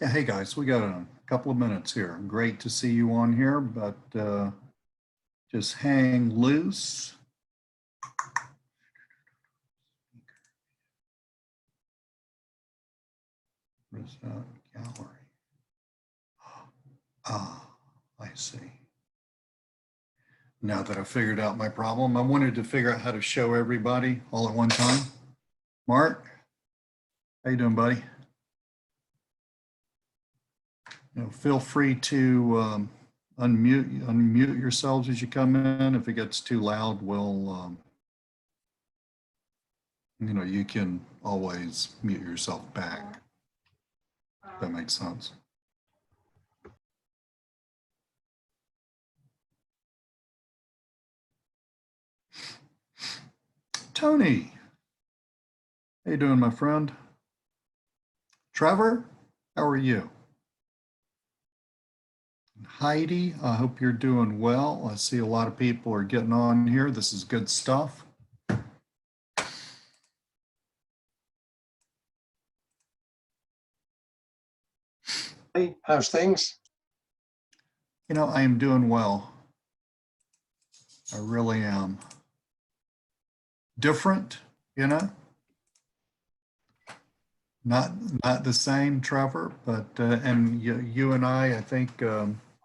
Yeah, hey guys, we got a couple of minutes here. Great to see you on here, but just hang loose. Result gallery. Ah, I see. Now that I figured out my problem, I wanted to figure out how to show everybody all at one time. Mark, how you doing, buddy? Feel free to unmute yourselves as you come in. If it gets too loud, we'll, you can always mute yourself back. If that makes sense. Tony, how you doing, my friend? Trevor, how are you? Heidi, I hope you're doing well. I see a lot of people are getting on here. This is good stuff. Hey, how's things? I am doing well. I really am. Different, not the same, Trevor, but and you and I think.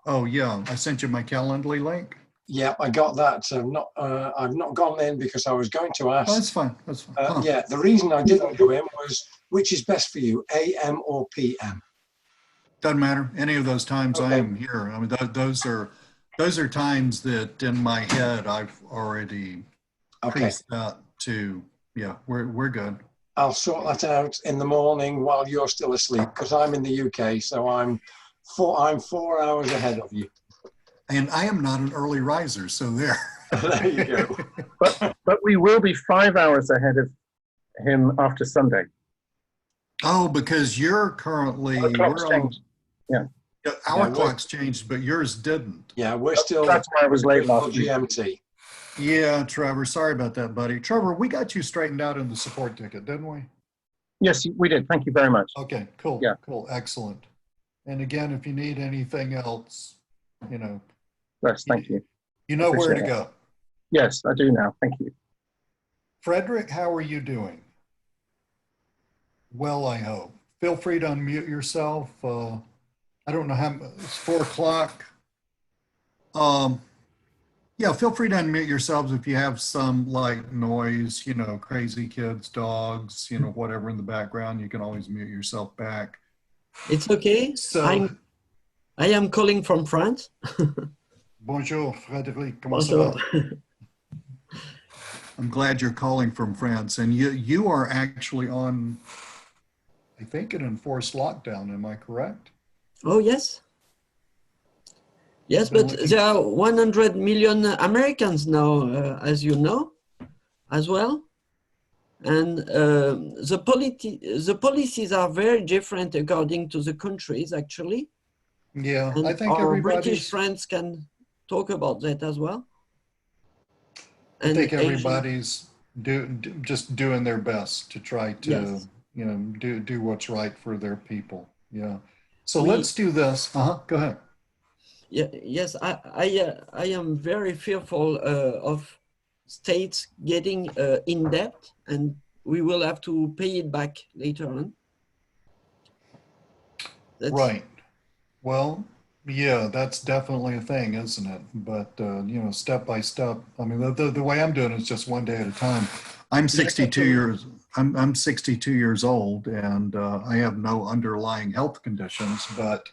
Oh yeah, I sent you my Calendly link. Yeah, I got that. I've not gone in because I was going to ask. Oh, that's fine. That's fine. Yeah, the reason I didn't go in was which is best for you, AM or PM? Doesn't matter. Any of those times Okay. I am here. I mean, those are times that in my head I've already preset to. Yeah, we're good. I'll sort that out in the morning while you're still asleep because I'm in the UK, so I'm 4 hours ahead of you. And I am not an early riser, so there. There you go. But we will be 5 hours ahead of him after Sunday. Oh, because you're currently our clock's changed, but yours didn't. Yeah, we're still. That's why I was late last week. GMT. Yeah, Trevor, sorry about that, buddy. Trevor, we got you straightened out in the support ticket, didn't we? Yes, we did. Thank you very much. Okay, cool. Yeah. Cool. Excellent. And again, if you need anything else, Yes, thank you. You know where to go. Yes, I do now. Thank you. Frederick, how are you doing? Well, I hope. Feel free to unmute yourself. I don't know how, it's 4 o'clock. Yeah, feel free to unmute yourselves if you have some light noise, crazy kids, dogs, whatever in the background, you can always mute yourself back. It's okay. So, I am calling from France. Bonjour, Frédéric. Comment ça va? I'm glad you're calling from France, and you are actually on, I think, an enforced lockdown. Am I correct? Oh yes. Yes, but there are 100 million Americans now, as you know, as well. And the policies are very different according to the countries, actually. Yeah, and I think our British friends can talk about that as well. I think everybody's just doing their best to try to, do what's right for their people. Yeah. So let's do this. Go ahead. Yeah, yes, I am very fearful of states getting in debt, and we will have to pay it back later on. Right. Well, yeah, that's definitely a thing, isn't it? But step by step. I mean, the way I'm doing it is just one day at a time. I'm 62 years. I'm 62 years old, and I have no underlying health conditions, but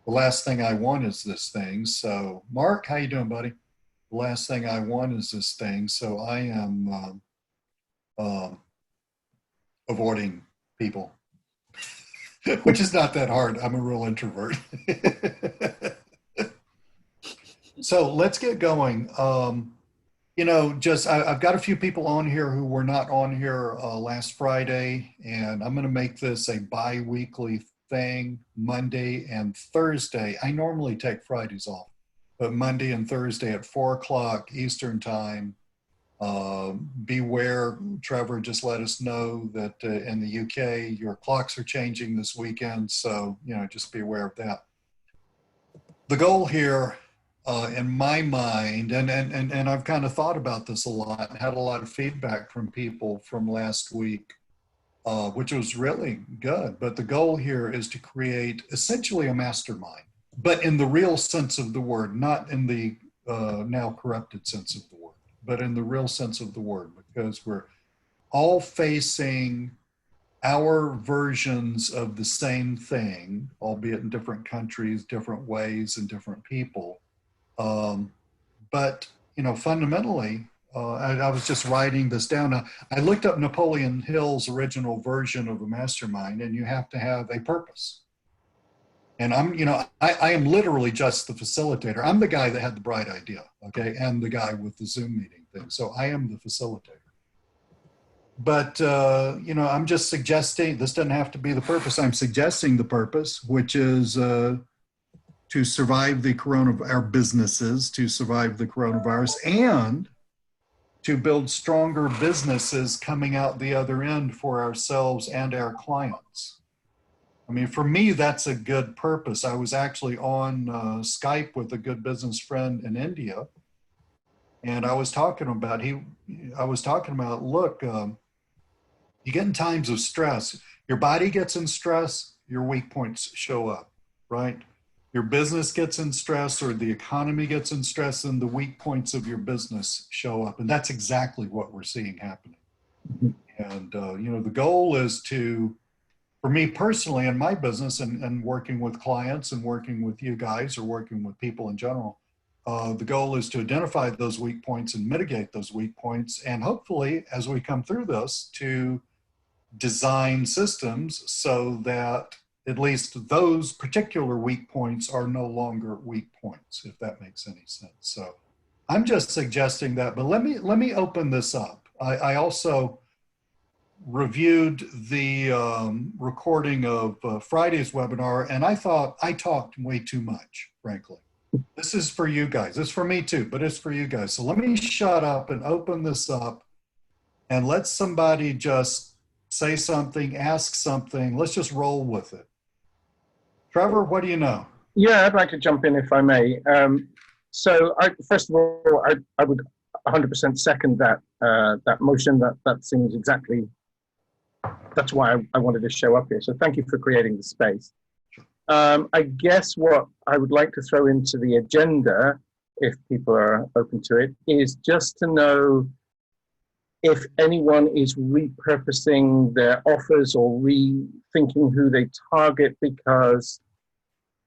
the last thing I want is this thing. So, Mark, how you doing, buddy? The last thing I want is this thing. So I am avoiding people, which is not that hard. I'm a real introvert. So let's get going. I've got a few people on here who were not on here last Friday, and I'm going to make this a bi-weekly thing, Monday and Thursday. I normally take Fridays off, but Monday and Thursday at 4 o'clock Eastern time, Beware, Trevor just let us know that in the UK, your clocks are changing this weekend. So, you know, just be aware of that. The goal here, in my mind, and I've kind of thought about this a lot, and had a lot of feedback from people from last week, which was really good. But the goal here is to create essentially a mastermind, but in the real sense of the word, not in the now corrupted sense of the word, but in the real sense of the word, because we're all facing our versions of the same thing, albeit in different countries, different ways, and different people. But, you know, fundamentally, I was just writing this down. I looked up Napoleon Hill's original version of a mastermind, and you have to have a purpose. And I am literally just the facilitator. I'm the guy that had the bright idea, okay, and the guy with the Zoom meeting thing. So I am the facilitator. But, I'm just suggesting, this doesn't have to be the purpose. I'm suggesting the purpose, which is to survive the our businesses, to survive the coronavirus, and to build stronger businesses coming out the other end for ourselves and our clients. I mean, for me, that's a good purpose. I was actually on Skype with a good business friend in India, and I was talking about, look, you get in times of stress, your body gets in stress, your weak points show up, right? Your business gets in stress, or the economy gets in stress, and the weak points of your business show up. And that's exactly what we're seeing happening. And, the goal is to, for me personally in my business and working with clients and working with you guys or working with people in general, the goal is to identify those weak points and mitigate those weak points. And hopefully, as we come through this, to design systems so that at least those particular weak points are no longer weak points, if that makes any sense. So I'm just suggesting that, but let me open this up. I also reviewed the recording of Friday's webinar, and I thought I talked way too much, frankly. This is for you guys. It's for me too, but it's for you guys. So let me shut up and open this up and let somebody just say something, ask something. Let's just roll with it. Trevor, what do you know? Yeah, I'd like to jump in if I may. First of all, I would 100% second that motion. That seems exactly, that's why I wanted to show up here. So thank you for creating the space. I guess what I would like to throw into the agenda, if people are open to it, is just to know if anyone is repurposing their offers or rethinking who they target, because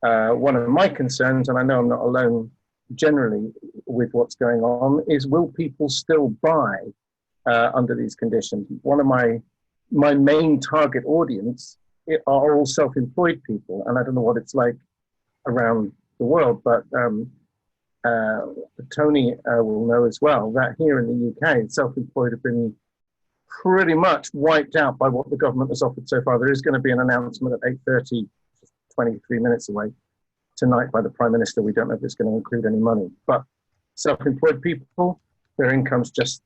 one of my concerns, and I know I'm not alone generally with what's going on, is will people still buy under these conditions? One of my main target audience are all self-employed people, and I don't know what it's like around the world, but Tony will know as well that here in the UK, self-employed have been pretty much wiped out by what the government has offered so far. There is going to be an announcement at 8:30, 23 minutes away, tonight by the Prime Minister. We don't know if it's going to include any money, but self-employed people, their income's just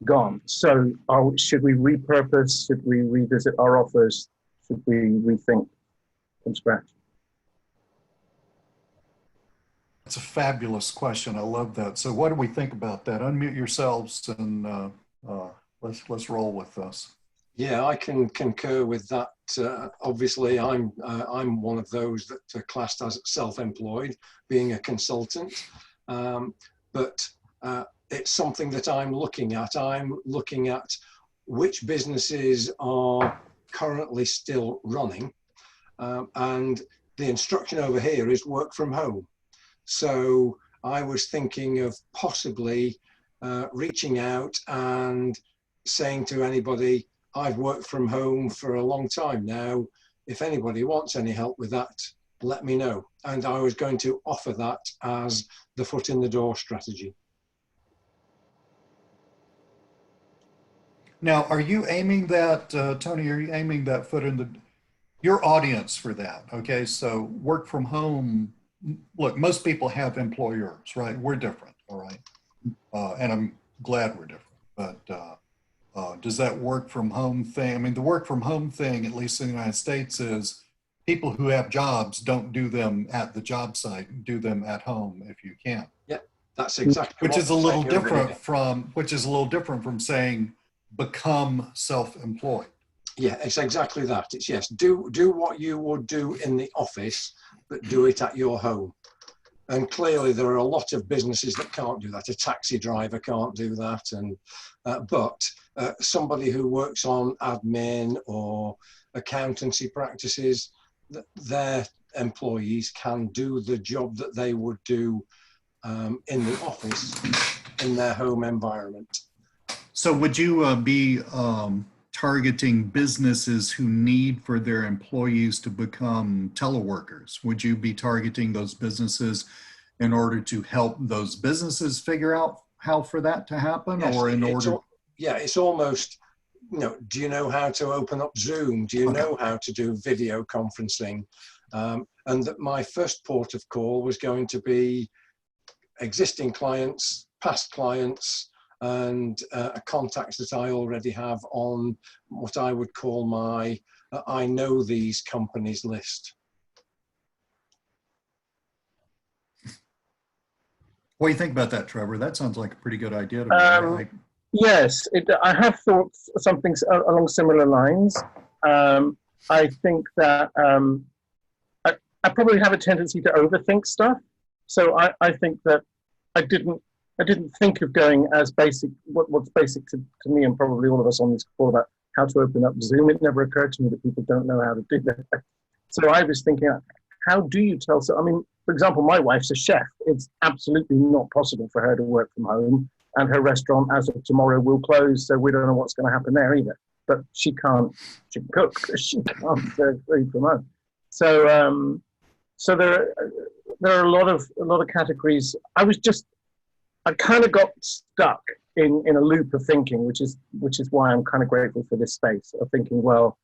gone. So should we repurpose? Should we revisit our offers? Should we rethink from scratch? That's a fabulous question. I love that. So what do we think about that? Unmute yourselves and let's roll with this. Yeah, I can concur with that. Obviously, I'm one of those that are classed as self-employed, being a consultant. But it's something that I'm looking at. I'm looking at which businesses are currently still running, and the instruction over here is work from home. So I was thinking of possibly reaching out and saying to anybody, I've worked from home for a long time now. If anybody wants any help with that, let me know. And I was going to offer that as the foot in the door strategy. Now, are you aiming that, Tony, are you aiming that foot in your audience for that? Okay, so work from home, look, most people have employers, right? We're different, all right? And glad we're different. But does that work from home thing? I mean, the work from home thing, at least in the United States, is people who have jobs don't do them at the job site, do them at home if you can. Yeah, that's exactly Which what is a we're little saying over different here. from saying become self-employed. Yeah, it's exactly that. It's yes, do what you would do in the office, but do it at your home. And clearly there are a lot of businesses that can't do that. A taxi driver can't do that. And but somebody who works on admin or accountancy practices, their employees can do the job that they would do in the office in their home environment. So would you be targeting businesses who need for their employees to become teleworkers? Would you be targeting those businesses in order to help those businesses figure out how for that to happen? Yes, or in order? Yeah, it's almost, you know, do you know how to open up Zoom? Do you know how to do video conferencing? And that my first port of call was going to be existing clients, past clients, and contacts that I already have on what I would call my I know these companies list. Um, Um, What do you think about that, Trevor? That sounds like a pretty good idea to me. Yes, I have thought something along similar lines. I think that I probably have a tendency to overthink stuff. So I think that I didn't think of going as basic, what's basic to me and probably all of us on this call about how to open up Zoom. It never occurred to me that people don't know how to do that. So I was thinking, how do you tell? So, I mean, for example, my wife's a chef. It's absolutely not possible for her to work from home, and her restaurant as of tomorrow will close. So we don't know what's going to happen there either. But she can cook. She can't serve food from home. So, so there are a lot of categories. I kind of got stuck in a loop of thinking, which is why I'm kind of grateful for this space of thinking, well,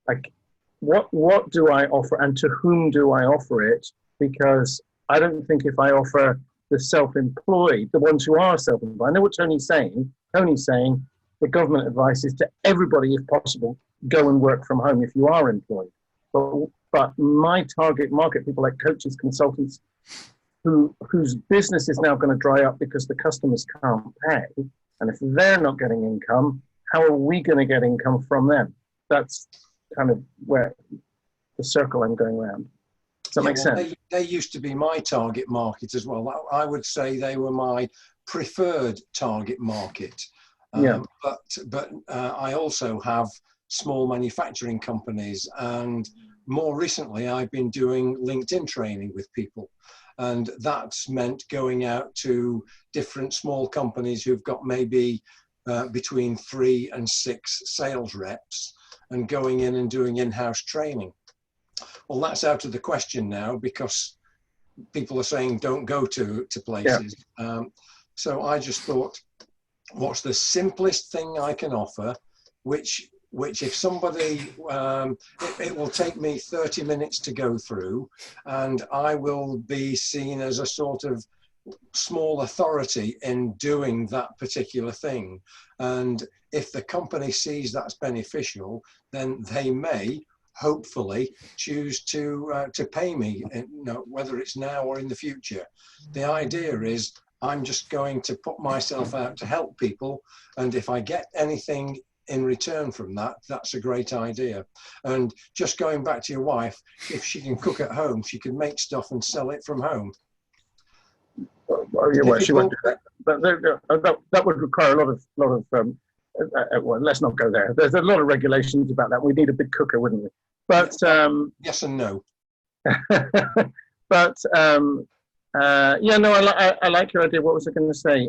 like, what do I offer and to whom do I offer it? Because I don't think if I offer the self-employed, the ones who are self-employed, I know what Tony's saying. Tony's saying the government advice is to everybody, if possible, go and work from home if you are employed. But my target market, people like coaches, consultants, whose business is now going to dry up because the customers can't pay. And if they're not getting income, how are we going to get income from them? That's kind of where the circle I'm going around. Does that make sense? They used to be my target market as well. I would say they were my preferred target market. But I also have small manufacturing companies, and more recently I've been doing LinkedIn training with people. And that's meant going out to different small companies who've got maybe between 3 and 6 sales reps and going in and doing in-house training. Well, that's out of the question now because people are saying don't go to places. Yeah. So I just thought, what's the simplest thing I can offer, which if somebody, it will take me 30 minutes to go through, and I will be seen as a sort of small authority in doing that particular thing. And if the company sees that's beneficial, then they may hopefully choose to pay me, you know, whether it's now or in the future. The idea is I'm just going to put myself out to help people, and if I get anything in return from that, that's a great idea. And just going back to your wife, if she can cook at home, she can make stuff and sell it from home. Well, yeah, well, she won't do that. But that would require a lot of well, let's not go there. There's a lot of regulations about that. We need a big cooker, wouldn't we? But yes and no. But yeah, no, I like your idea. What was I going to say?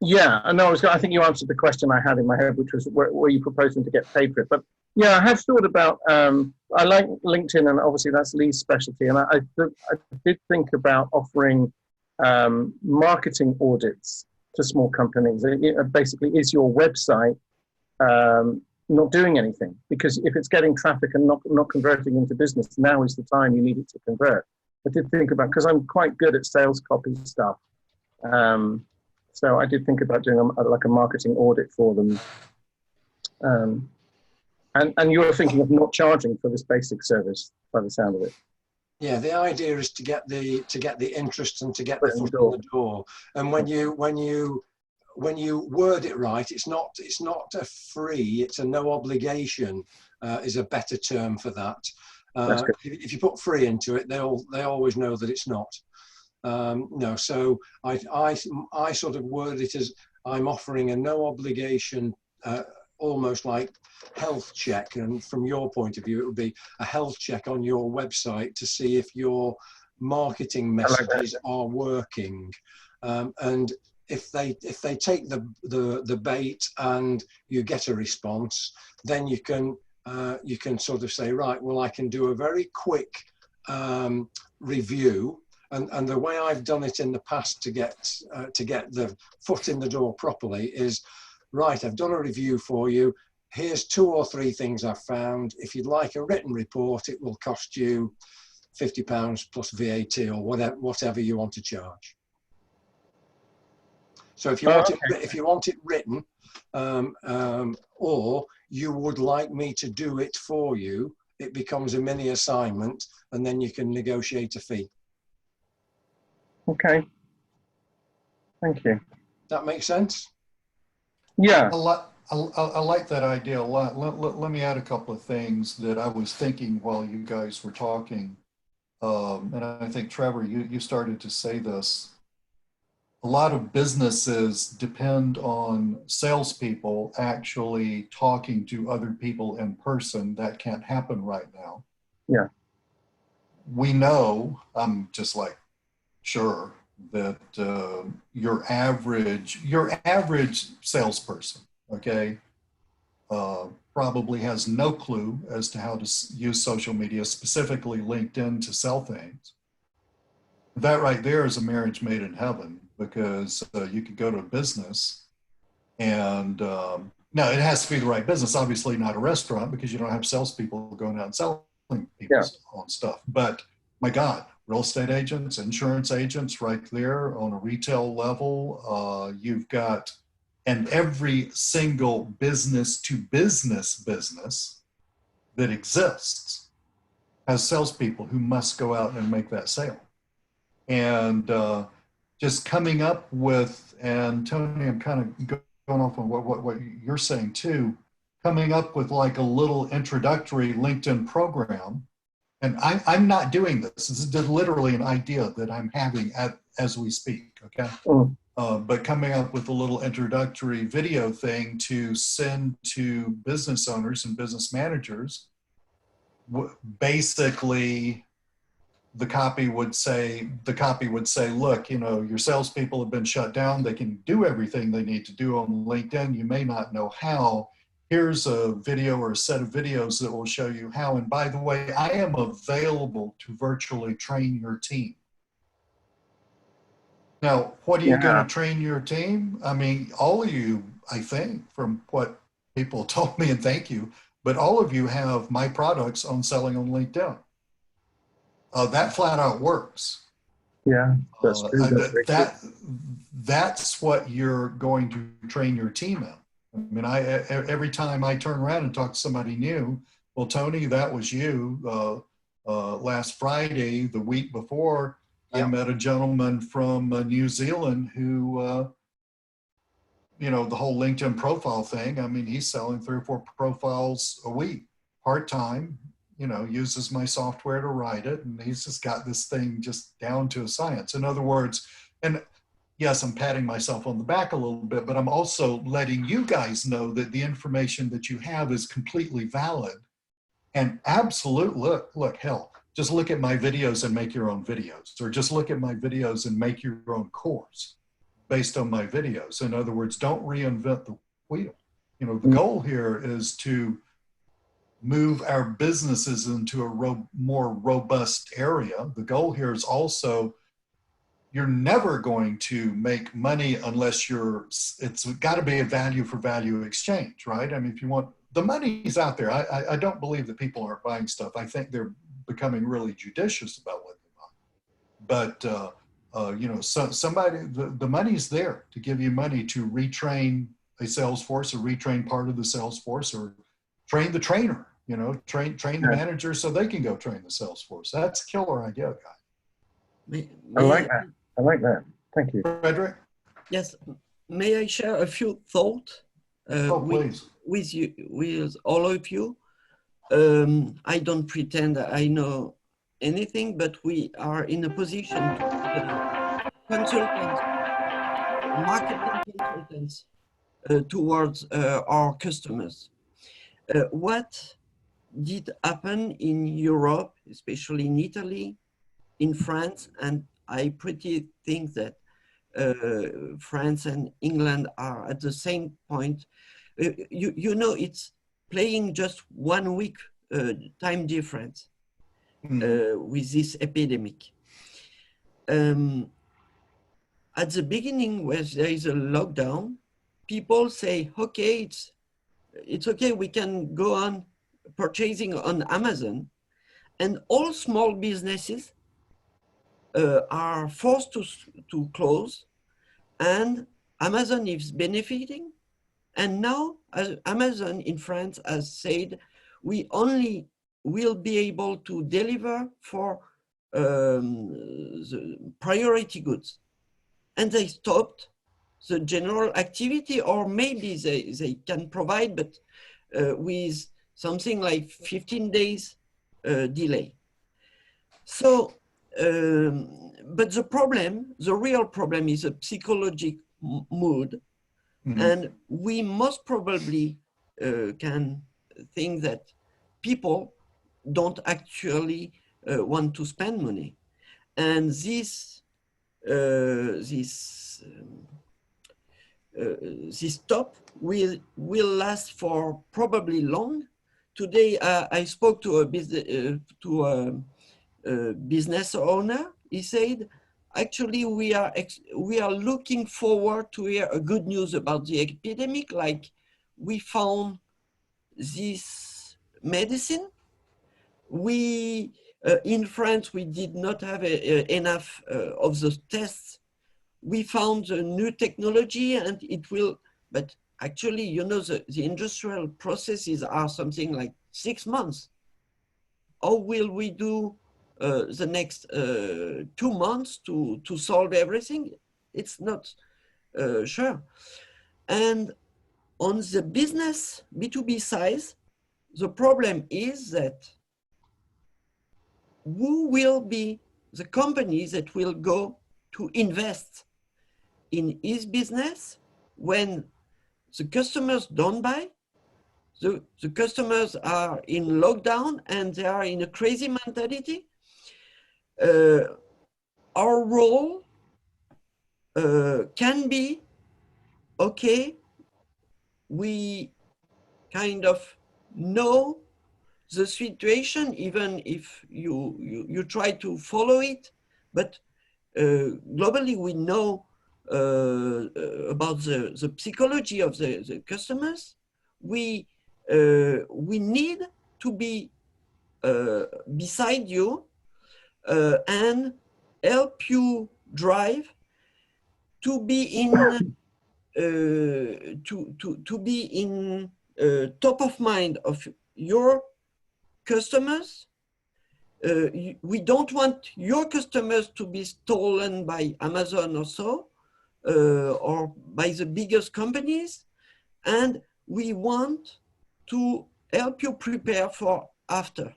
Yeah, no, I think you answered the question I had in my head, which was were you proposing to get paid for it? But yeah, I have thought about, I like LinkedIn, and obviously that's Lee's specialty. And I did think about offering marketing audits to small companies. Basically, is your website not doing anything? Because if it's getting traffic and not converting into business, now is the time you need it to convert. I did think about, because I'm quite good at sales copy stuff. So I did think about doing like a marketing audit for them. And you're thinking of not charging for this basic service, by the sound of it. Yeah, the idea is to get the interest and to get Foot the in the foot in door. the door. And when you word it right, it's not a free, it's a no obligation, is a better term for that. That's good. If you put free into it, they always know that it's not. No, so I sort of word it as I'm offering a no obligation, almost like health check. And from your point of view, it would be a health check on your website to see if your marketing messages are working. And if they take the bait and you get a response, then you can sort of say, right, well, I can do a very quick review. And the way I've done it in the past to get the foot in the door properly is, right, I've done a review for you. Here's 2 or 3 things I've found. If you'd like a written report, it will cost you £50 plus VAT or whatever you want to charge. So if you want it written, or you would like me to do it for you, it becomes a mini assignment, and then you can negotiate a fee. Okay. Thank you. That makes sense? Yeah. I like that idea a lot. Let me add a couple of things that I was thinking while you guys were talking. And I think, Trevor, you started to say this. A lot of businesses depend on salespeople actually talking to other people in person. That can't happen right now. Yeah. We know, I'm just like, sure, that your average salesperson, okay, probably has no clue as to how to use social media, specifically LinkedIn, to sell things. That right there is a marriage made in heaven, because you could go to a business and now it has to be the right business, obviously not a restaurant, because you don't have salespeople going out and selling people on stuff. But my God, real estate agents, insurance agents, right there on a retail level, you've got, and every single business to business that exists has salespeople who must go out and make that sale. And just coming up with, and Tony, I'm kind of going off on what you're saying too, coming up with like a little introductory LinkedIn program. And I'm not doing this. This is just literally an idea that I'm having as we speak, okay? But coming up with a little introductory video thing to send to business owners and business managers. Basically, the copy would say, look, you know, your salespeople have been shut down. They can do everything they need to do on LinkedIn. You may not know how. Here's a video or a set of videos that will show you how. And by the way, I am available to virtually train your team. Now, what are you going to train your team? I mean, all of you, I think, from what people told me, and thank you, but all of you have my products on selling on LinkedIn. That flat out works. Yeah, that's true. That's what you're going to train your team in. I mean, every time I turn around and talk to somebody new, well, Tony, that was you. Last Friday, the week before, I met a gentleman from New Zealand who, you know, the whole LinkedIn profile thing. I mean, he's selling 3 or 4 profiles a week, part-time, you know, uses my software to write it. And he's just got this thing just down to a science. In other words, and yes, I'm patting myself on the back a little bit, but I'm also letting you guys know that the information that you have is completely valid and absolute. Look, hell, just look at my videos and make your own videos, or just look at my videos and make your own course based on my videos. In other words, don't reinvent the wheel. You know, the goal here is to move our businesses into a more robust area. The goal here is also, you're never going to make money unless it's got to be a value for value exchange, right? I mean, if you want, the money's out there. I don't believe that people aren't buying stuff. I think they're becoming really judicious about what they buy. but somebody, the money's there to give you money to retrain a sales force, or retrain part of the sales force, or train the trainer, train the manager so they can go train the sales force. That's a killer idea, guy. I like that. I like that. Thank you. Frederick? Yes. May I share a few thoughts Please. with you, with all of you? I don't pretend I know anything, but we are in a position to be consultants, marketing consultants towards our customers. What did happen in Europe, especially in Italy, in France, and I pretty think that France and England are at the same point. It's playing just 1 week time difference with this epidemic. At the beginning, where there is a lockdown, people say, okay, it's okay, we can go on purchasing on Amazon, and all small businesses are forced to close, and Amazon is benefiting. And now Amazon in France has said, we only will be able to deliver for the priority goods. And they stopped the general activity, or maybe they can provide, but with something like 15 days delay. So, but the real problem is a psychological mood. And we most probably can think that people don't actually want to spend money. And this stop will last for probably long. Today, I spoke to a business owner. He said, actually, we are looking forward to hear a good news about the epidemic, like we found this medicine. In France, we did not have enough of the tests. We found a new technology, and it will, but actually, the industrial processes are something like 6 months. How will we do the next 2 months to solve everything? It's not sure. And on the business B2B side, the problem is that who will be the companies that will go to invest in his business when the customers don't buy? The customers are in lockdown and they are in a crazy mentality. Our role can be, okay, we kind of know the situation, even if you try to follow it, but globally we know about the psychology of the customers. We need to be beside you and help you drive to be in top of mind of your customers. We don't want your customers to be stolen by Amazon or so, or by the biggest companies, and we want to help you prepare for after.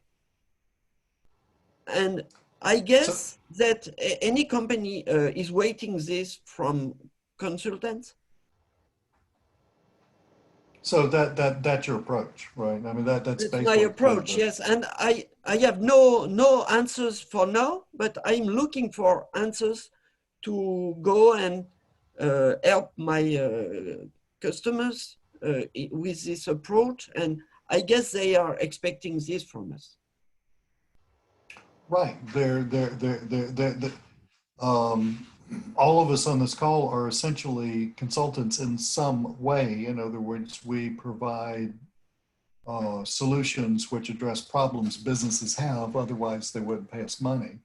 And I guess that any company is waiting this from consultants. So that's your approach, right? I mean, that's my approach, yes. And I have no answers for now, but I'm looking for answers to go and help my customers with this approach. And I guess they are expecting this from us. Right. All of us on this call are essentially consultants in some way. In other words, we provide solutions which address problems businesses have, otherwise they wouldn't pay us money.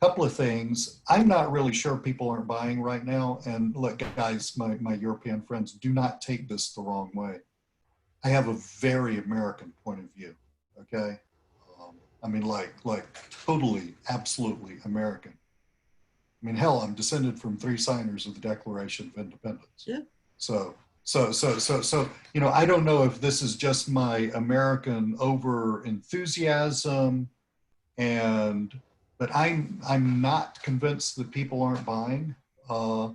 couple of things. I'm not really sure people aren't buying right now. And look, guys, my European friends, do not take this the wrong way. I have a very American point of view. Okay. I mean, like totally, absolutely American. I mean, hell, I'm descended from 3 signers of the Declaration of Independence. Yeah. So, you know, I don't know if this is just my American over enthusiasm, but I'm not convinced that people aren't buying. I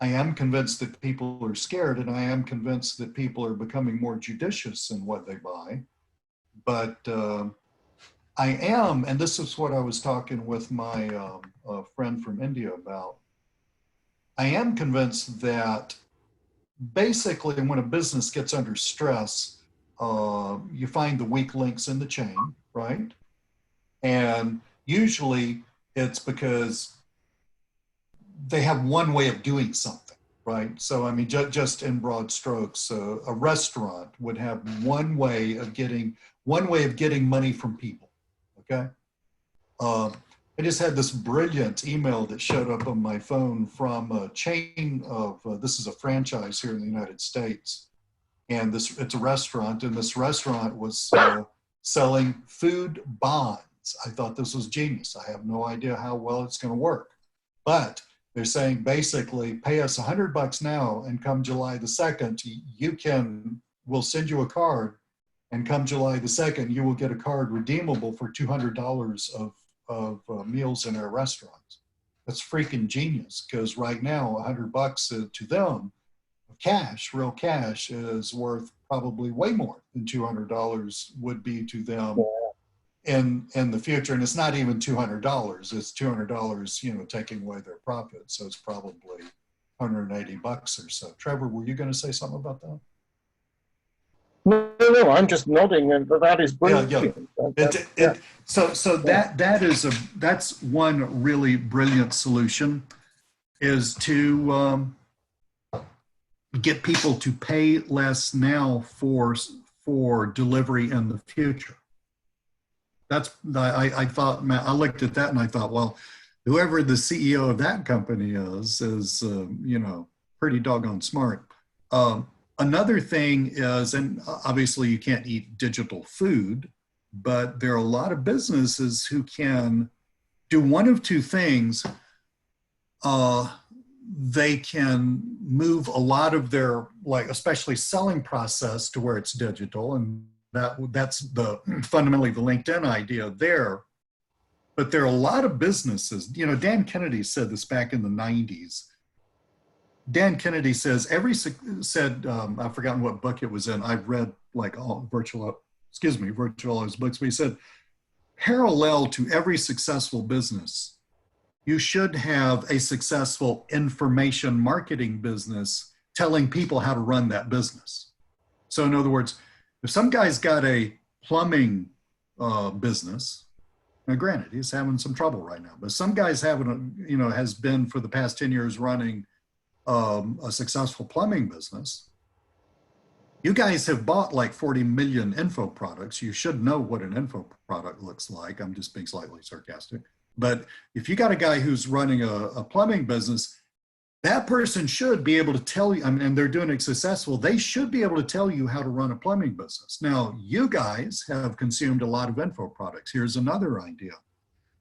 am convinced that people are scared, and I am convinced that people are becoming more judicious in what they buy. But I am, and this is what I was talking with my friend from India about. I am convinced that basically when a business gets under stress, you find the weak links in the chain, right? And usually it's because they have one way of doing something, right? So, I mean, just in broad strokes, a restaurant would have one way of getting money from people, okay? I just had this brilliant email that showed up on my phone from a chain of, this is a franchise here in the United States. And it's a restaurant, and this restaurant was selling food bonds. I thought this was genius. I have no idea how well it's going to work. But they're saying basically pay us $100 now, and come July the 2nd, we'll send you a card, and come July the 2nd, you will get a card redeemable for $200 of meals in our restaurants. That's freaking genius, because right now $100 to them, cash, real cash, is worth probably way more than $200 would be to them in the future. And it's not even $200, it's $200, you know, taking away their profit. So it's probably $180 or so. Trevor, were you going to say something about that? No, I'm just nodding, and that is brilliant. Yeah. That's one really brilliant solution, is to get people to pay less now for delivery in the future. I thought, man, I looked at that and I thought, well, whoever the CEO of that company is you know, pretty doggone smart. Another thing is, and obviously you can't eat digital food, but there are a lot of businesses who can do one of two things. They can move a lot of their, like, especially selling process to where it's digital, and that's fundamentally the LinkedIn idea there. But there are a lot of businesses, you know, Dan Kennedy said this back in the 90s. Dan Kennedy says, I've forgotten what book it was in. I've read like virtual all his books, but he said, parallel to every successful business, you should have a successful information marketing business telling people how to run that business. So in other words, if some guy's got a plumbing business, now granted, he's having some trouble right now, but some guy's has been for the past 10 years running a successful plumbing business. You guys have bought like 40 million info products. You should know what an info product looks like. I'm just being slightly sarcastic. But if you got a guy who's running a plumbing business, that person should be able to tell you, and they're doing it successful, they should be able to tell you how to run a plumbing business. Now, you guys have consumed a lot of info products. Here's another idea.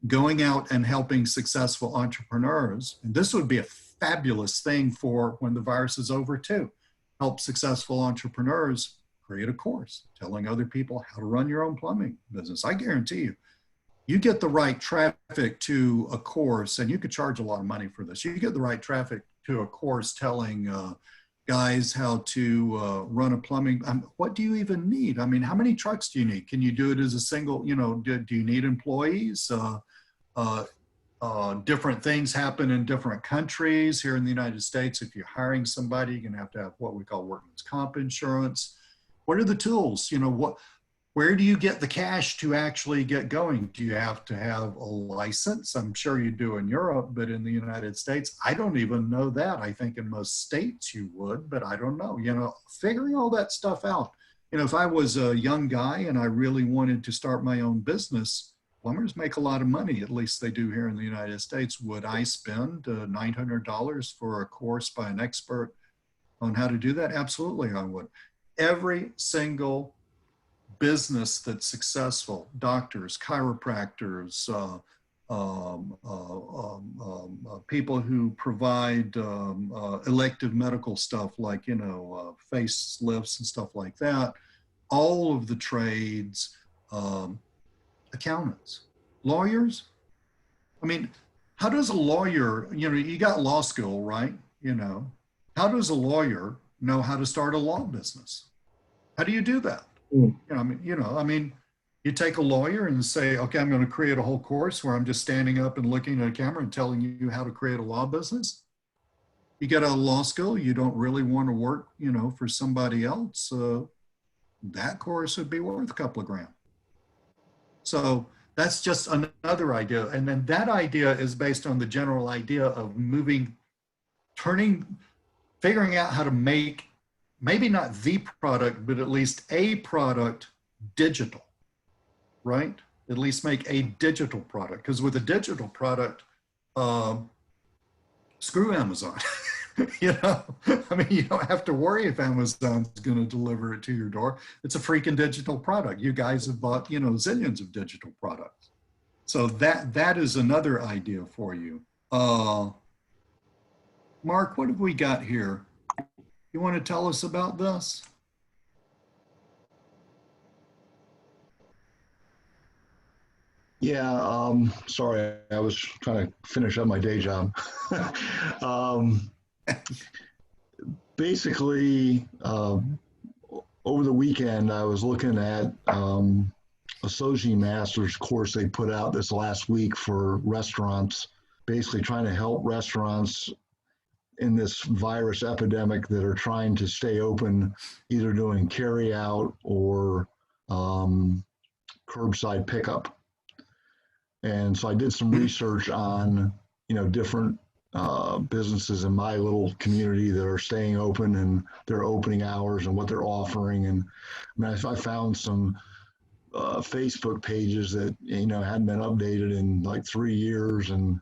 Going out and helping successful entrepreneurs, and this would be a fabulous thing for when the virus is over too. Help successful entrepreneurs create a course telling other people how to run your own plumbing business. I guarantee you, you get the right traffic to a course, and you could charge a lot of money for this. You get the right traffic to a course telling guys how to run a plumbing. What do you even need? I mean, how many trucks do you need? Can you do it as a single, you know, do you need employees? Different things happen in different countries. Here in the United States, if you're hiring somebody, you're gonna have to have what we call workman's comp insurance. What are the tools? You know, where do you get the cash to actually get going? Do you have to have a license? I'm sure you do in Europe, but in the United States, I don't even know that. I think in most states you would, but I don't know. You know, figuring all that stuff out. You know, if I was a young guy and I really wanted to start my own business, plumbers make a lot of money, at least they do here in the United States. Would I spend $900 for a course by an expert on how to do that? Absolutely, I would. Every single business that's successful, doctors, chiropractors, people who provide elective medical stuff like, facelifts and stuff like that, all of the trades, accountants, lawyers. I mean, how does a lawyer, you got law school, right? How does a lawyer know how to start a law business? How do you do that? You take a lawyer and say, okay, I'm going to create a whole course where I'm just standing up and looking at a camera and telling you how to create a law business. You get out of law school, you don't really want to work, for somebody else. That course would be worth a couple of grand. So that's just another idea. And then that idea is based on the general idea of figuring out how to make, maybe not the product, but at least a product digital, right? At least make a digital product. Because with a digital product, screw Amazon. You don't have to worry if Amazon's going to deliver it to your door. It's a freaking digital product. You guys have bought, zillions of digital products. So that is another idea for you. Mark, what have we got here? You want to tell us about this? Yeah, sorry, I was trying to finish up my day job. Basically, over the weekend, I was looking at a Soji Masters course they put out this last week for restaurants, basically trying to help restaurants in this virus epidemic that are trying to stay open, either doing carry out or curbside pickup. And so I did some research on, different businesses in my little community that are staying open and their opening hours and what they're offering. And I found some Facebook pages that, hadn't been updated in like 3 years and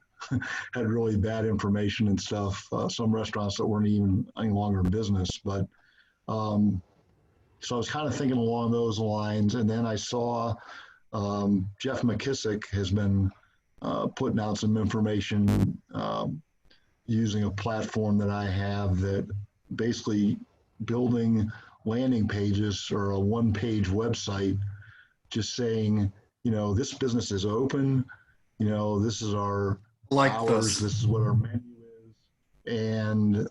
had really bad information and stuff. Some restaurants that weren't even any longer in business. But so I was kind of thinking along those lines. And then I saw Jeff McKissick has been putting out some information using a platform that I have that basically building landing pages or a one-page website just saying, this business is open, this is our hours, this is what our menu is. And,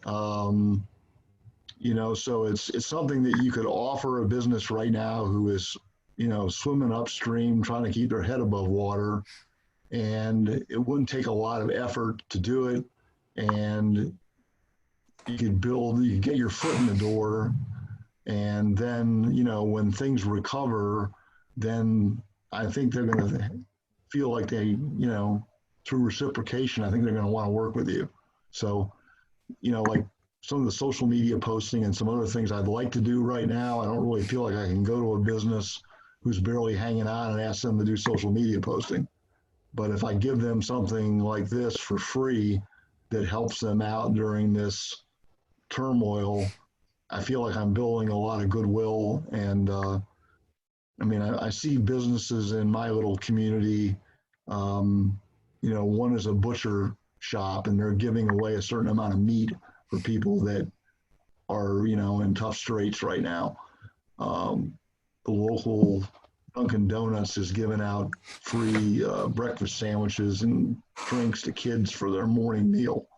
so it's something that you could offer a business right now who is, swimming upstream, trying to keep their head above water. And it wouldn't take a lot of effort to do it. And you could get your foot in the door. And then, when things recover, then I think they're going to feel like they, through reciprocation, I think they're going to want to work with you. So, like some of the social media posting and some other things I'd like to do right now, I don't really feel like I can go to a business who's barely hanging on and ask them to do social media posting. But if I give them something like this for free that helps them out during this turmoil, I feel like I'm building a lot of goodwill. And I see businesses in my little community, one is a butcher shop and they're giving away a certain amount of meat for people that are, in tough straits right now. The local Dunkin' Donuts is giving out free breakfast sandwiches and drinks to kids for their morning meal.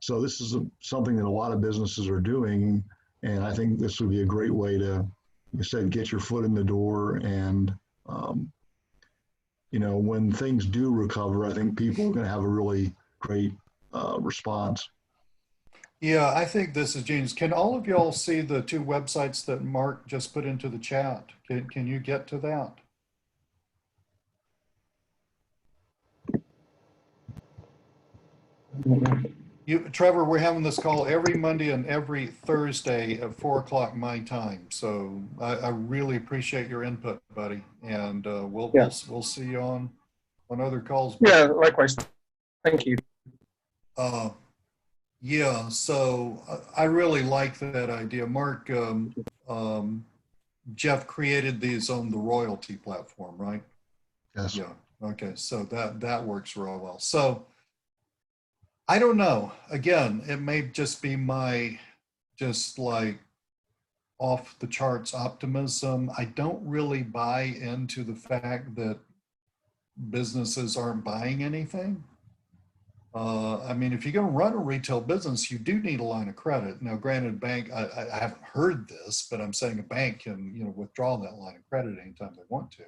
So this is something that a lot of businesses are doing. And I think this would be a great way to, like I said, get your foot in the door. And, when things do recover, I think people are going to have a really great response. Yeah, I think this is genius. Can all of y'all see the two websites that Mark just put into the chat? Can you get to that? Trevor, we're having this call every Monday and every Thursday at 4 o'clock my time. So I really appreciate your input, buddy. And we'll see you on on other calls. Yeah, likewise. Thank you. Yeah, so I really like that idea. Mark, Jeff created these on the royalty platform, right? Yes. Yeah. Okay. So that works real well. So I don't know. Again, it may just be my just like off the charts optimism. I don't really buy into the fact that businesses aren't buying anything. I mean, if you're going to run a retail business, you do need a line of credit. Now, granted, bank, I haven't heard this, but I'm saying a bank can, withdraw that line of credit anytime they want to.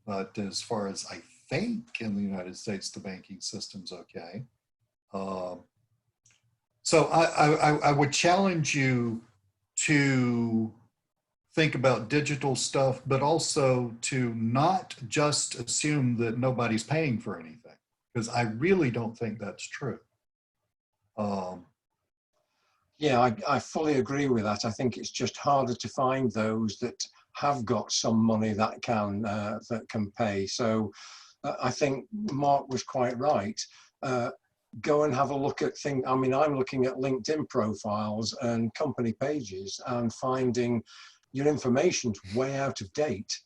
But as far as I think in the United States, the banking system's okay. So I would challenge you to think about digital stuff, but also to not just assume that nobody's paying for anything, because I really don't think that's true. Yeah, I fully agree with that. I think it's just harder to find those that have got some money that can pay. So I think Mark was quite right. Go and have a look at things. I mean, I'm looking at LinkedIn profiles and company pages and finding your information's way out of date.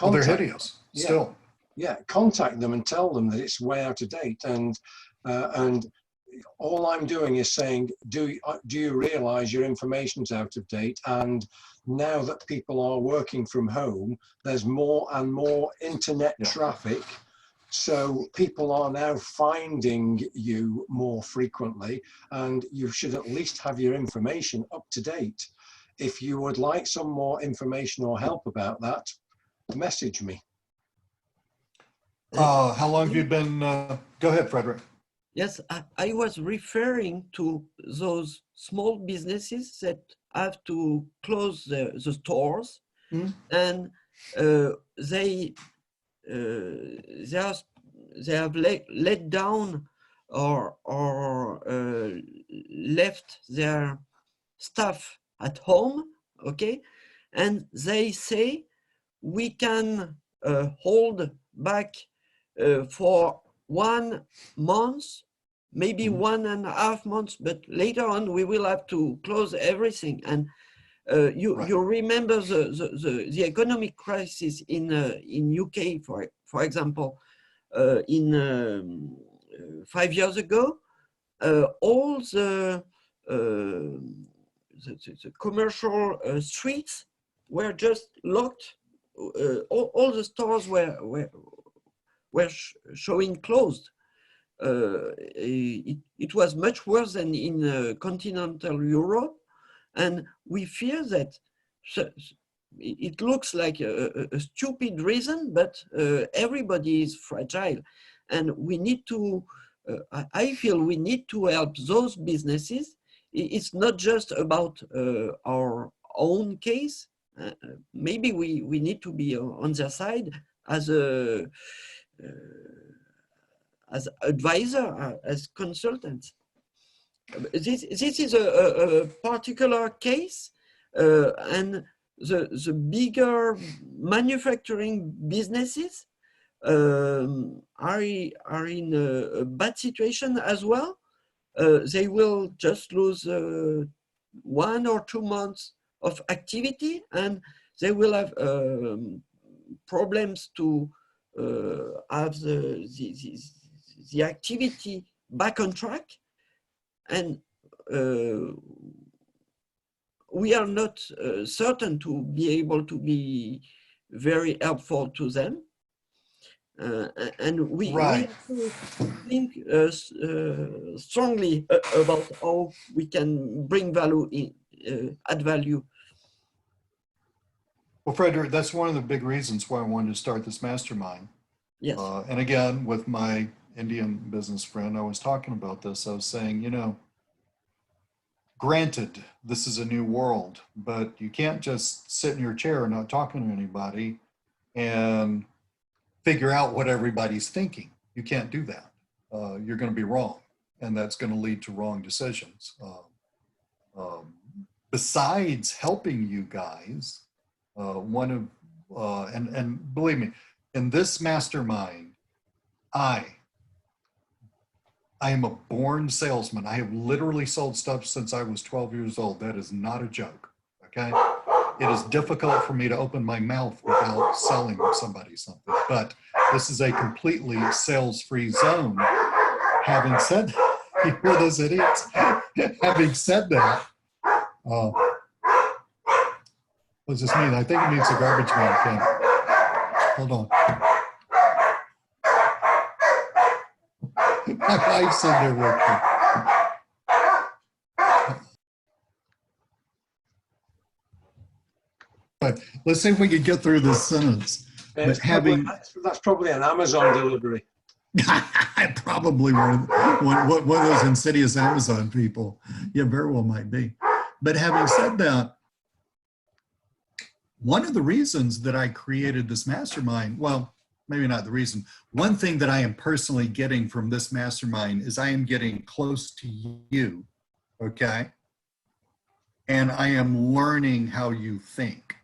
Well, they're hideous still. Yeah, contact them and tell them that it's way out of date. And all I'm doing is saying, do you realize your information's out of date? And now that people are working from home, there's more and more internet traffic. So people are now finding you more frequently, and you should at least have your information up to date. If you would like some more information or help about that, message me. How long have you been, go ahead, Frederick. Yes, I was referring to those small businesses that have to close the stores, and they have let down or left their staff at home, okay, and they say we can hold back for 1 month, maybe 1.5 months, but later on we will have to close everything. And you remember the economic crisis in UK, for example, in 5 years ago, all the commercial streets were just locked. All the stores were showing closed. It was much worse than in continental Europe, and we fear that it looks like a stupid reason, but everybody is fragile, and we need to. I feel we need to help those businesses. It's not just about our own case. Maybe we need to be on their side as a as advisor, as consultants. This is a particular case, and the bigger manufacturing businesses are in a bad situation as well. They will just lose 1 or 2 months of activity, and they will have problems to have the activity back on track. And we are not certain to be able to be very helpful to them. And we have to think strongly about how we can bring value, add value. Well, Frederick, that's one of the big reasons why I wanted to start this mastermind. Yes. And again, with my Indian business friend, I was talking about this. I was saying, granted, this is a new world, but you can't just sit in your chair and not talking to anybody and figure out what everybody's thinking. You can't do that. You're going to be wrong, and that's going to lead to wrong decisions. Besides helping you guys, and believe me, in this mastermind, I am a born salesman. I have literally sold stuff since I was 12 years old. That is not a joke, okay? It is difficult for me to open my mouth without selling somebody something, but this is a completely sales-free zone. Having said that, you hear those idiots? Having said that, what does this mean? I think it means the garbage man came. Hold on. My wife's in there with me. But let's see if we can get through this sentence. But That's probably an Amazon delivery. I probably were one of those insidious Amazon people. Yeah, very well might be. But having said that, one of the reasons that I created this mastermind, well, maybe not the reason, one thing that I am personally getting from this mastermind is I am getting close to you, okay? And I am learning how you think.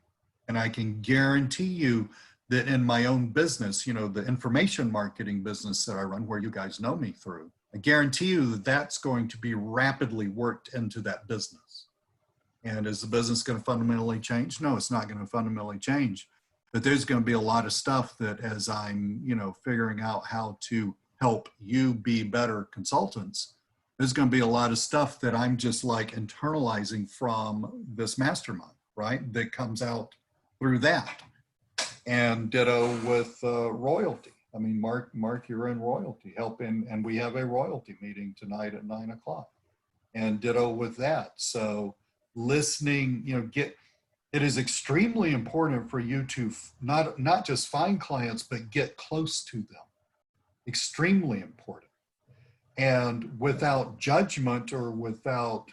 And I can guarantee you that in my own business, you know, the information marketing business that I run, where you guys know me through, I guarantee you that that's going to be rapidly worked into that business. And is the business going to fundamentally change? No, it's not going to fundamentally change. But there's going to be a lot of stuff that as I'm, you know, figuring out how to help you be better consultants, there's going to be a lot of stuff that I'm just like internalizing from this mastermind, right? That comes out through that. And ditto with royalty. I mean, Mark, you're in royalty helping, and we have a royalty meeting tonight at 9 o'clock. And ditto with that. So listening, you know, it is extremely important for you to not just find clients, but get close to them. Extremely important. And without judgment or without,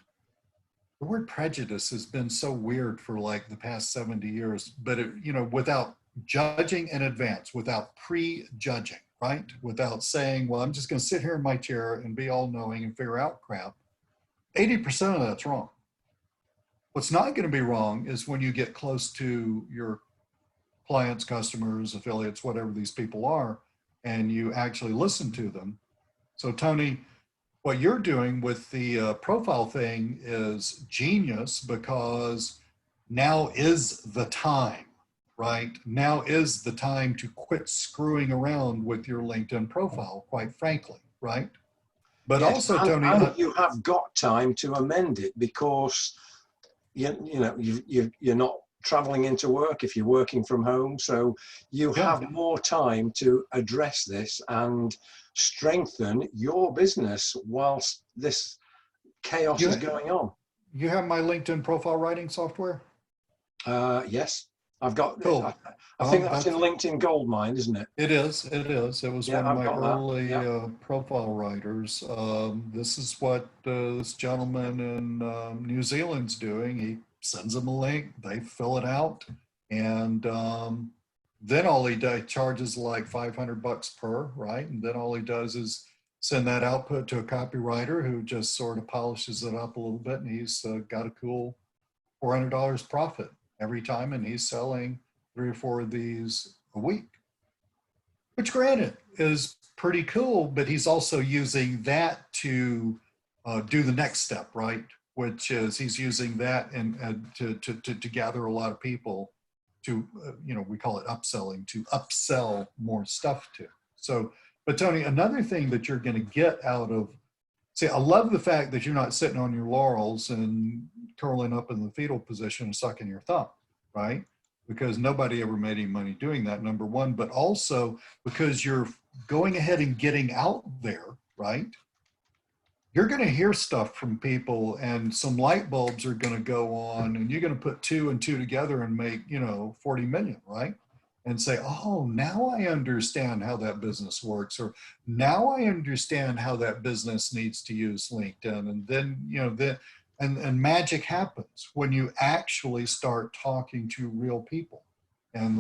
the word prejudice has been so weird for like the past 70 years, but it, you know, without judging in advance, without prejudging, right? Without saying, well, I'm just going to sit here in my chair and be all knowing and figure out crap. 80% of that's wrong. What's not going to be wrong is when you get close to your clients, customers, affiliates, whatever these people are, and you actually listen to them. So Tony, what you're doing with the profile thing is genius, because now is the time, right? Now is the time to quit screwing around with your LinkedIn profile, quite frankly, right? But yes, also, Tony, you have got time to amend it, because you're not traveling into work if you're working from home, so you have more time to address this and strengthen your business whilst this chaos is going on. You have my LinkedIn profile writing software? Yes, I've got. Cool. I think that's in LinkedIn Goldmine, isn't it? It is. It is. It was one of my early profile writers. This is what this gentleman in New Zealand's doing. He sends them a link. They fill it out, and then all he does, charges like $500 per, right? And then all he does is send that output to a copywriter who just sort of polishes it up a little bit, and he's got a cool $400 profit every time, and he's selling 3 or 4 of these a week, which granted is pretty cool, but he's also using that to do the next step, right? Which is he's using that and to gather a lot of people to, we call it upselling, to upsell more stuff to. So, but Tony, another thing that you're going to get out of, see, I love the fact that you're not sitting on your laurels and curling up in the fetal position and sucking your thumb, right? Because nobody ever made any money doing that, number one, but also because you're going ahead and getting out there, right? You're going to hear stuff from people, and some light bulbs are going to go on, and you're going to put 2 and 2 together and make, 40 million, right? And say, oh, now I understand how that business works, or now I understand how that business needs to use LinkedIn. And then, and magic happens when you actually start talking to real people. And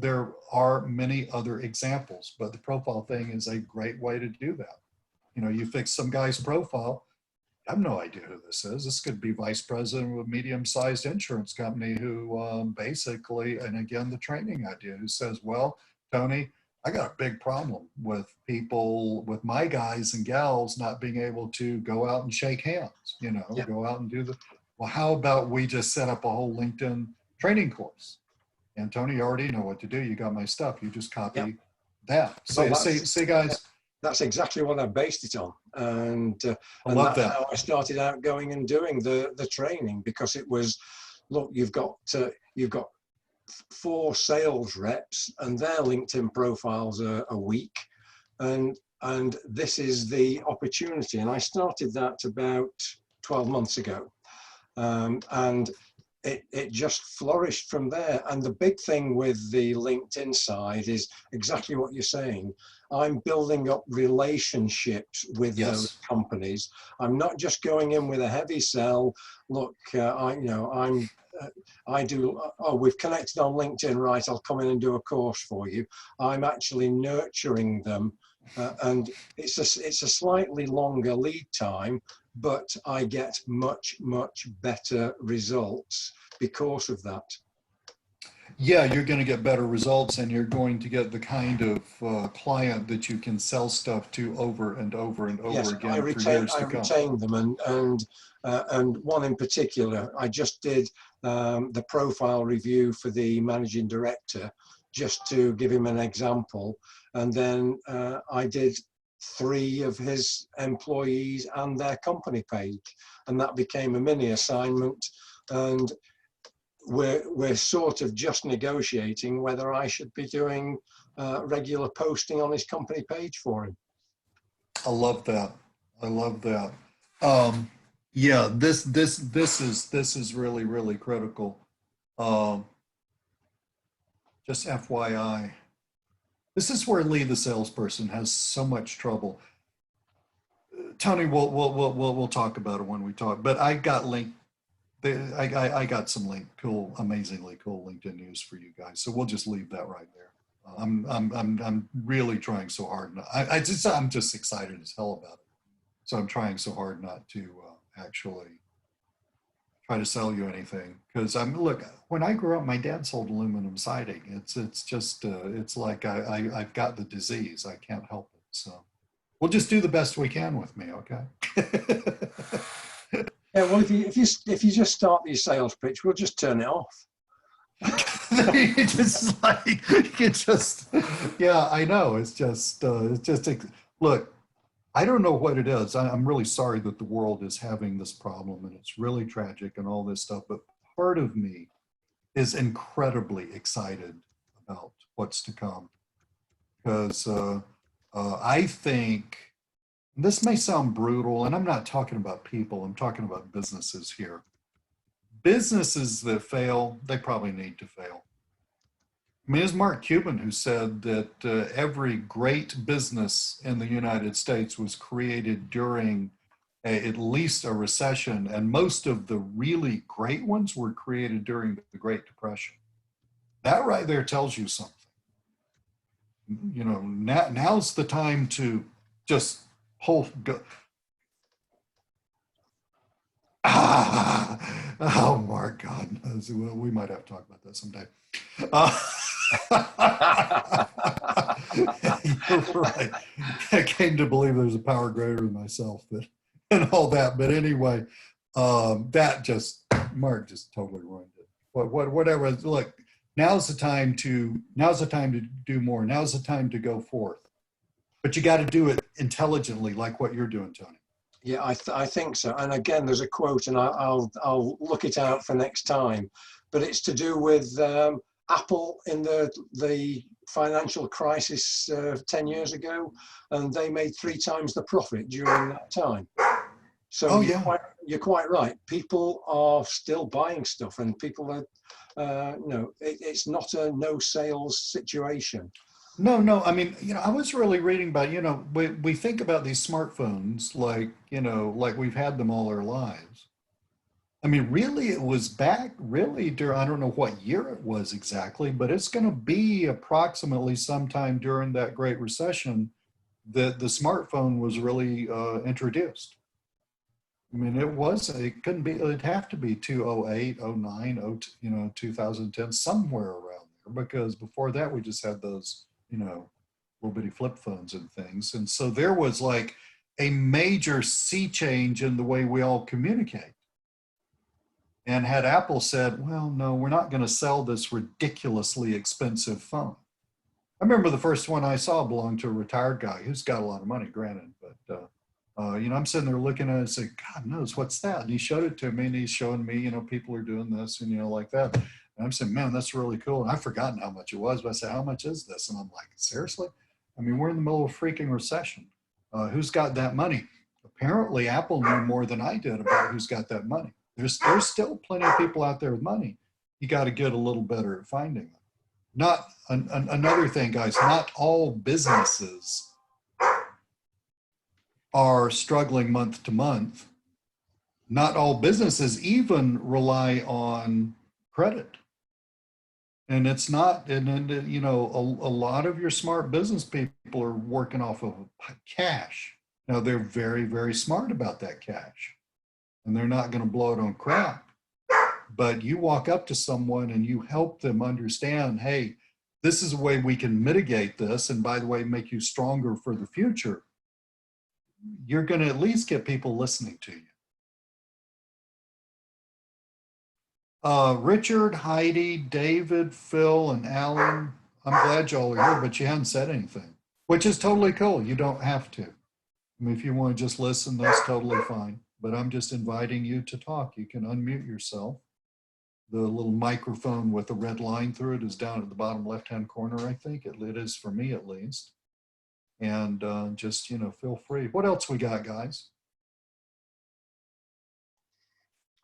there are many other examples, but the profile thing is a great way to do that. You fix some guy's profile. I have no idea who this is. This could be vice president of a medium-sized insurance company who basically, and again, the training idea, who says, well, Tony, I got a big problem with people, with my guys and gals not being able to go out and shake hands, you know, Yeah. go out and do the, well, how about we just set up a whole LinkedIn training course? And Tony, you already know what to do. You got my stuff. You just copy Yep. that. Well, Say guys, that's exactly what I based it on, and I love that's that. how I started out going and doing the training, because it was, look, you've got 4 sales reps and their LinkedIn profiles are weak, and this is the opportunity. And I started that about 12 months ago, and it just flourished from there. And the big thing with the LinkedIn side is exactly what you're saying. I'm building up relationships with Yes. those companies. I'm not just going in with a heavy sell. Look, we've connected on LinkedIn, right? I'll come in and do a course for you. I'm actually nurturing them, and it's a slightly longer lead time, but I get much better results because of that. Yeah, you're going to get better results, and you're going to get the kind of client that you can sell stuff to over and over and over Yes, again I for years to come. retain them, and one in particular, I just did the profile review for the managing director, just to give him an example, and then I did 3 of his employees and their company page, and that became a mini assignment, and we're sort of just negotiating whether I should be doing regular posting on his company page for him. I love that. I love that. Yeah, this is really critical. Just FYI, this is where Lee the salesperson has so much trouble. Tony, we'll talk about it when we talk. But I got I got some amazingly cool LinkedIn news for you guys. So we'll just leave that right there. I'm really trying so hard. I'm just excited as hell about it. So I'm trying so hard not to actually try to sell you anything, because look, when I grew up, my dad sold aluminum siding. It's just it's like I've got the disease. I can't help it. So we'll just do the best we can with me, okay? Yeah, well, if you just start your sales pitch, we'll just turn it off. Yeah, I know. It's just look, I don't know what it is. I'm really sorry that the world is having this problem, and it's really tragic and all this stuff. But part of me is incredibly excited about what's to come, because I think, this may sound brutal, and I'm not talking about people, I'm talking about businesses here. Businesses that fail, they probably need to fail. I mean, it's Mark Cuban who said that every great business in the United States was created during at least a recession, and most of the really great ones were created during the Great Depression. That right there tells you something. You know, now's the time to just go. Oh, Mark, God knows. Well, we might have to talk about that someday. You're right. I came to believe there's a power greater than myself, and all that. But anyway, Mark just totally ruined it. Whatever. Look, now's the time to do more. Now's the time to go forth. But you got to do it intelligently, like what you're doing, Tony. Yeah, I think so. And again, there's a quote, and I'll look it out for next time. But it's to do with Apple in the financial crisis 10 years ago, and they made 3 times the profit during that time. So you're quite right. People are still buying stuff, and people are, it's not a no sales situation. No. I mean, I was really reading about, we think about these smartphones like we've had them all our lives. I mean, really, it was back during, I don't know what year it was exactly, but it's going to be approximately sometime during that Great Recession that the smartphone was really introduced. I mean, it'd have to be 2008, 09, 2010, somewhere around there, because before that we just had those, little bitty flip phones and things. And so there was like a major sea change in the way we all communicate. And had Apple said, well, no, we're not going to sell this ridiculously expensive phone. I remember the first one I saw belonged to a retired guy who's got a lot of money, granted, but I'm sitting there looking at it and saying, God knows, what's that? And he showed it to me, and he's showing me, people are doing this and, like that. And I'm saying, man, that's really cool. And I've forgotten how much it was, but I said, how much is this? And I'm like, seriously? I mean, we're in the middle of a freaking recession. Who's got that money? Apparently, Apple knew more than I did about who's got that money. There's still plenty of people out there with money. You got to get a little better at finding them. Not another thing, guys, not all businesses are struggling month to month. Not all businesses even rely on credit. And it's not, and a lot of your smart business people are working off of cash. Now, they're very, very smart about that cash, and they're not going to blow it on crap. But you walk up to someone and you help them understand, hey, this is a way we can mitigate this, and by the way, make you stronger for the future. You're going to at least get people listening to you. Richard, Heidi, David, Phil, and Alan, I'm glad y'all are here, but you haven't said anything, which is totally cool. You don't have to. I mean, if you want to just listen, that's totally fine. But I'm just inviting you to talk. You can unmute yourself. The little microphone with the red line through it is down at the bottom left-hand corner, I think. It is for me, at least. And just, feel free. What else we got, guys?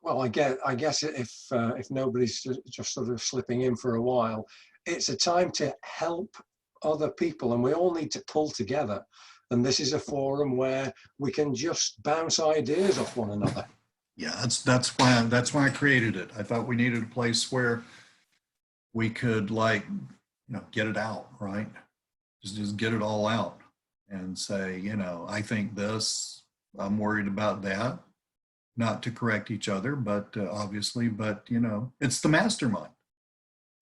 Well, I guess if nobody's just sort of slipping in for a while, it's a time to help other people, and we all need to pull together. And this is a forum where we can just bounce ideas off one another. Yeah, that's why I created it. I thought we needed a place where we could get it out, right? Just get it all out and say, I think this, I'm worried about that. Not to correct each other, but obviously, it's the mastermind.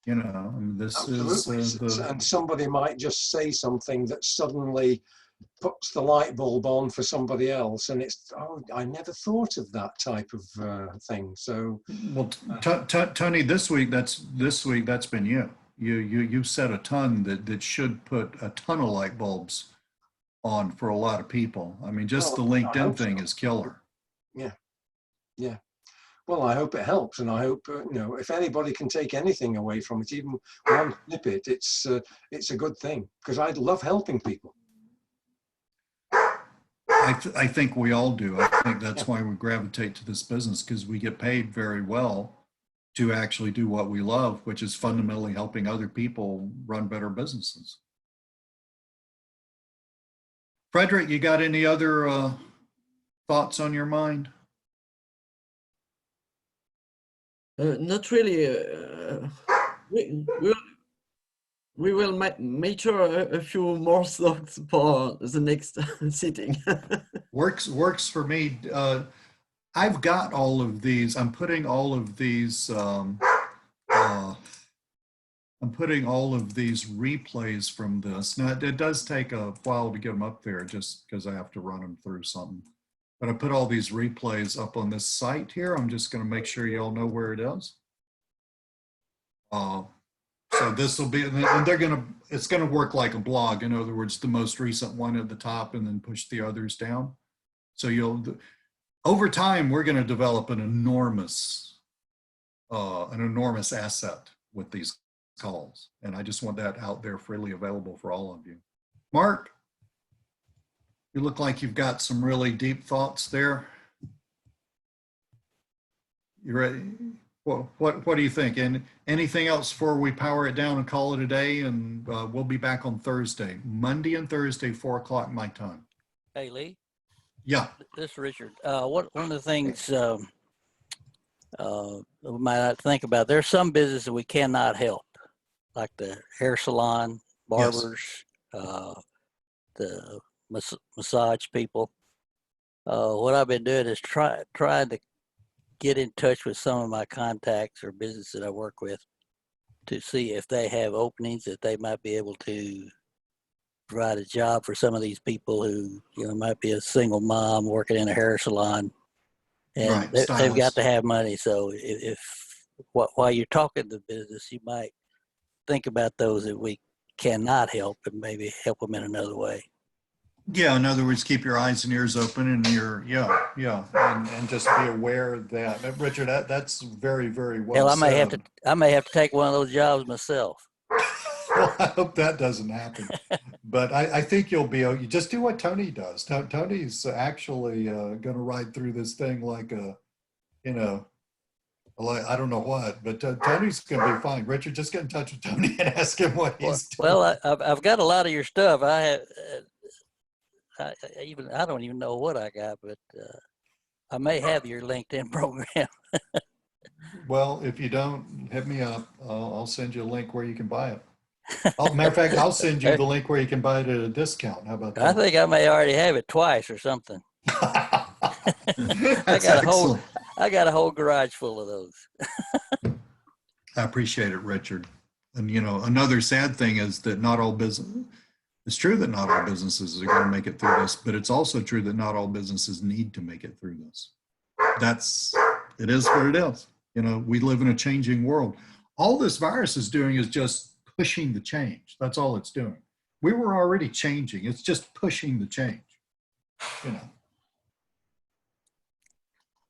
This Absolutely. is and somebody might just say something that suddenly puts the light bulb on for somebody else, and it's, oh, I never thought of that type of thing. So, well, Tony, this week that's been you. You said a ton that should put a ton of light bulbs on for a lot of people. I mean, just the LinkedIn thing is killer. Yeah. Well, I hope it helps, and I hope if anybody can take anything away from it, even one snippet, it's a good thing, because I love helping people. I think we all do. I think that's why we gravitate to this business, because we get paid very well to actually do what we love, which is fundamentally helping other people run better businesses. Frederick, you got any other thoughts on your mind? Not really. We will mature a few more thoughts for the next sitting. Works for me. I've got all of these. I'm putting all of these. I'm putting all of these replays from this. Now it does take a while to get them up there, just because I have to run them through something. But I put all these replays up on this site here. I'm just going to make sure you all know where it is. So this will be, and it's going to work like a blog. In other words, the most recent one at the top, and then push the others down. So over time, we're going to develop an enormous asset with these calls. And I just want that out there freely available for all of you. Mark? You look like you've got some really deep thoughts there. You ready? What do you think? And anything else before we power it down and call it a day? And we'll be back on Thursday, Monday and Thursday, 4 o'clock my time. Hey, Lee. Yeah. This is Richard. One of the things we might not think about, there's some businesses we cannot help, like the hair salon, barbers, the massage people. What I've been doing is trying to get in touch with some of my contacts or businesses that I work with to see if they have openings that they might be able to provide a job for some of these people who, you know, might be a single mom working in a hair salon, and Right, they've got stylist. to have money. So if while you're talking to business, you might think about those that we cannot help and maybe help them in another way. Yeah, in other words, keep your eyes and ears open and and just be aware that, Richard, that's very, very well Hell, I said. may have to take one of those jobs myself. Well, I hope that doesn't happen. But I think you'll be, you just do what Tony does. Tony's actually going to ride through this thing like a, you know, like, I don't know what, but Tony's going to be fine. Richard, just get in touch with Tony and ask him what he's doing. Well, I've got a lot of your stuff. I have, I don't even know what I got, but I may have your LinkedIn program. Well, if you don't, hit me up. I'll send you a link where you can buy it. Matter of fact, I'll send you the link where you can buy it at a discount. How about that? I think I may already have it twice or something. That's excellent. I got a whole garage full of those. I appreciate it, Richard. And you know, another sad thing is that not all business. It's true that not all businesses are going to make it through this, but it's also true that not all businesses need to make it through this. It is what it is. You know, we live in a changing world. All this virus is doing is just pushing the change. That's all it's doing. We were already changing. It's just pushing the change, you know.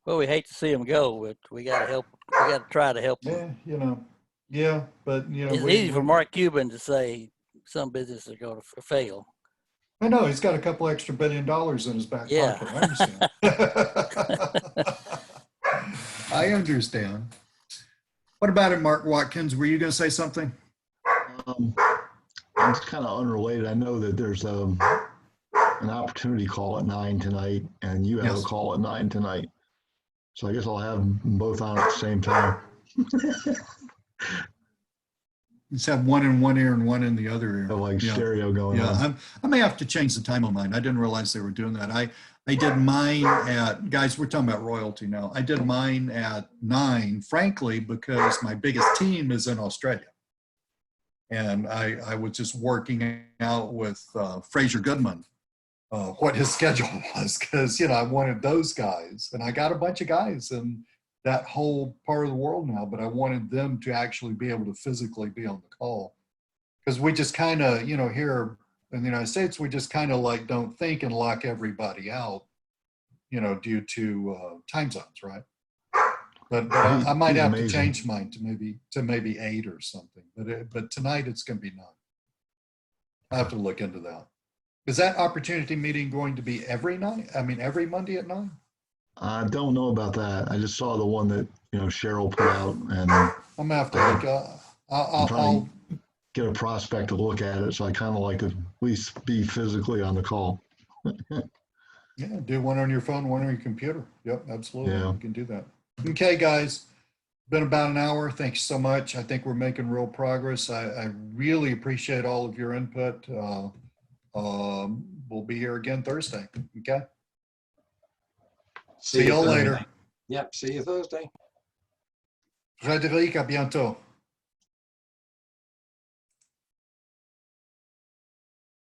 Well, we hate to see them go, but we got to help. We got to try to help them. Yeah, you know. Yeah, but you know, It's easy for Mark Cuban to say some businesses are going to fail. I know he's got a couple extra $1 billion in his back Yeah. pocket. I understand. I understand. What about it, Mark Watkins? Were you going to say something? It's kind of unrelated. I know that there's an opportunity call at 9 tonight, and you have Yes. a call at 9 tonight. So I guess I'll have them both on at the same time. Just have one in one ear and one in the other ear. Like Yeah. stereo going on. Yeah, I may have to change the time on mine. I didn't realize they were doing that. I did mine at, guys, we're talking about royalty now. I did mine at 9, frankly, because my biggest team is in Australia. And I was just working out with Fraser Goodman what his schedule was, because, you know, I wanted those guys. And I got a bunch of guys in that whole part of the world now, but I wanted them to actually be able to physically be on the call. Because we just kind of, you know, here in the United States, we just kind of like don't think and lock everybody out, you know, due to time zones, right? But I might have to change mine to maybe 8 or something. But tonight it's going to be 9. I have to look into that. Is that opportunity meeting going to be every night? I mean, every Monday at 9? I don't know about that. I just saw the one that, you know, Cheryl put out, and I'm gonna have to look. I'll get a prospect to look at it. So I kind of like to at least be physically on the call. Yeah, do one on your phone, one on your computer. Yep, absolutely. Yeah. You can do that. Okay, guys, been about an hour. Thank you so much. I think we're making real progress. I really appreciate all of your input. We'll be here again Thursday. Okay. See y'all later. Yep. See you Thursday. Frédéric, à bientôt.